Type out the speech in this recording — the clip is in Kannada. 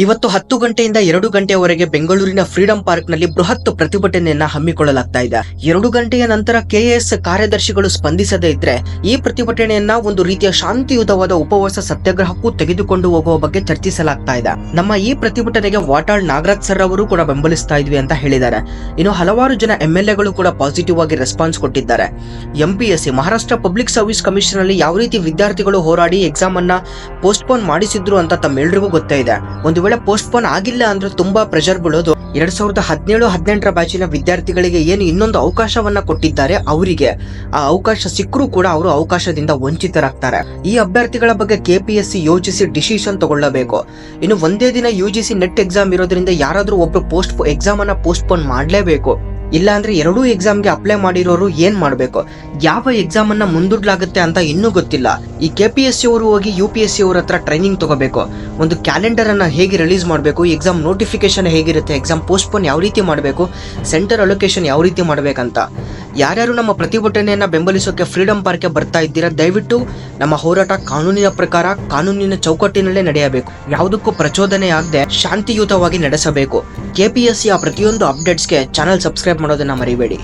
ಇವತ್ತು 10 ಗಂಟೆಯಿಂದ 2 ಗಂಟೆಯವರೆಗೆ ಬೆಂಗಳೂರಿನ ಫ್ರೀಡಂ ಪಾರ್ಕ್ ನಲ್ಲಿ ಬೃಹತ್ ಪ್ರತಿಭಟನೆಯನ್ನ ಹಮ್ಮಿಕೊಳ್ಳಲಾಗ್ತಾ ಇದೆ. 2 ಗಂಟೆಯ ನಂತರ ಕೆಎಎಸ್ ಕಾರ್ಯದರ್ಶಿಗಳು ಸ್ಪಂದಿಸದೇ ಇದ್ರೆ ಈ ಪ್ರತಿಭಟನೆಯನ್ನ ಒಂದು ರೀತಿಯ ಶಾಂತಿಯುತವಾದ ಉಪವಾಸ ಸತ್ಯಾಗ್ರಹಕ್ಕೂ ತೆಗೆದುಕೊಂಡು ಹೋಗುವ ಬಗ್ಗೆ ಚರ್ಚಿಸಲಾಗ್ತಾ ಇದೆ. ನಮ್ಮ ಈ ಪ್ರತಿಭಟನೆಗೆ ವಾಟಾಳ್ ನಾಗರಾಜ್ ಸರ್ ಅವರು ಕೂಡ ಬೆಂಬಲಿಸ್ತಾ ಇದ್ವಿ ಅಂತ ಹೇಳಿದ್ದಾರೆ. ಇನ್ನು ಹಲವಾರು ಜನ ಎಂಎಲ್ಎಗಳು ಕೂಡ ಪಾಸಿಟಿವ್ ಆಗಿ ರೆಸ್ಪಾನ್ಸ್ ಕೊಟ್ಟಿದ್ದಾರೆ. ಎಂಪಿಎಸ್ಸಿ ಮಹಾರಾಷ್ಟ್ರ ಪಬ್ಲಿಕ್ ಸರ್ವಿಸ್ ಕಮಿಷನ್ ಅಲ್ಲಿ ಯಾವ ರೀತಿ ವಿದ್ಯಾರ್ಥಿಗಳು ಹೋರಾಡಿ ಎಕ್ಸಾಮ್ ಅನ್ನ ಪೋಸ್ಟ್ಪೋನ್ ಮಾಡಿಸಿದ್ರು ಅಂತ ತಮ್ಮೆಲ್ಲರಿಗೂ ಗೊತ್ತೇ ಇದೆ. ಒಂದು ವೇಳೆ ಪೋಸ್ಟ್ಪೋನ್ ಆಗಿಲ್ಲ ಅಂದ್ರೆ ತುಂಬಾ ಪ್ರೆಷರ್ ಬೀಳೋದು. 2017-18 ಬ್ಯಾಚಿನ ವಿದ್ಯಾರ್ಥಿಗಳಿಗೆ ಏನು ಇನ್ನೊಂದು ಅವಕಾಶವನ್ನ ಕೊಟ್ಟಿದ್ದಾರೆ, ಅವರಿಗೆ ಆ ಅವಕಾಶ ಸಿಕ್ಕರೂ ಕೂಡ ಅವರು ಅವಕಾಶದಿಂದ ವಂಚಿತರಾಗ್ತಾರೆ. ಈ ಅಭ್ಯರ್ಥಿಗಳ ಬಗ್ಗೆ ಕೆಪಿಎಸ್ಸಿ ಯೋಚಿಸಿ ಡಿಸಿಷನ್ ತಗೊಳ್ಳಬೇಕು. ಇನ್ನು ಒಂದೇ ದಿನ ಯುಜಿಸಿ ನೆಟ್ ಎಕ್ಸಾಮ್ ಇರೋದ್ರಿಂದ ಯಾರಾದ್ರೂ ಒಬ್ರು ಎಕ್ಸಾಮ್ ಅನ್ನ ಪೋಸ್ಟ್ಪೋನ್ ಮಾಡಲೇಬೇಕು. ಇಲ್ಲ ಅಂದ್ರೆ ಎರಡೂ ಎಕ್ಸಾಮ್ಗೆ ಅಪ್ಲೈ ಮಾಡಿರೋರು ಏನ್ ಮಾಡ್ಬೇಕು, ಯಾವ ಎಕ್ಸಾಮ್ ಅನ್ನ ಮುಂದೂಡ್ಲಾಗುತ್ತೆ ಅಂತ ಇನ್ನೂ ಗೊತ್ತಿಲ್ಲ. ಈ ಕೆಪಿಎಸ್ಸಿ ಅವರು ಹೋಗಿ ಯುಪಿಎಸ್ಸಿ ಅವ್ರ ಹತ್ರ ಟ್ರೈನಿಂಗ್ ತಗೋಬೇಕು. ಒಂದು ಕ್ಯಾಲೆಂಡರ್ ಅನ್ನ ಹೇಗೆ ರಿಲೀಸ್ ಮಾಡಬೇಕು, ಎಕ್ಸಾಮ್ ನೋಟಿಫಿಕೇಶನ್ ಹೇಗಿರುತ್ತೆ, ಎಕ್ಸಾಮ್ ಪೋಸ್ಟ್ಪೋನ್ ಯಾವ ರೀತಿ ಮಾಡಬೇಕು, ಸೆಂಟರ್ ಅಲೋಕೇಶನ್ ಯಾವ ರೀತಿ ಮಾಡ್ಬೇಕಂತ. ಯಾರ್ಯಾರು ನಮ್ಮ ಪ್ರತಿಭಟನೆಯನ್ನ ಬೆಂಬಲಿಸೋಕೆ ಫ್ರೀಡಂ ಪಾರ್ಕ್ಗೆ ಬರ್ತಾ ಇದ್ದೀರಾ, ದಯವಿಟ್ಟು ನಮ್ಮ ಹೋರಾಟ ಕಾನೂನಿನ ಪ್ರಕಾರ ಕಾನೂನಿನ ಚೌಕಟ್ಟಿನಲ್ಲೇ ನಡೆಯಬೇಕು. ಯಾವುದಕ್ಕೂ ಪ್ರಚೋದನೆ ಆಗದೆ ಶಾಂತಿಯುತವಾಗಿ ನಡೆಸಬೇಕು. ಕೆಪಿಎಸ್ಸಿ ಆ ಪ್ರತಿಯೊಂದು ಅಪ್ಡೇಟ್ಸ್ಗೆ ಚಾನಲ್ ಸಬ್ಸ್ಕ್ರೈಬ್ ಮಾಡೋದನ್ನ ಮರಿಬೇಡಿ.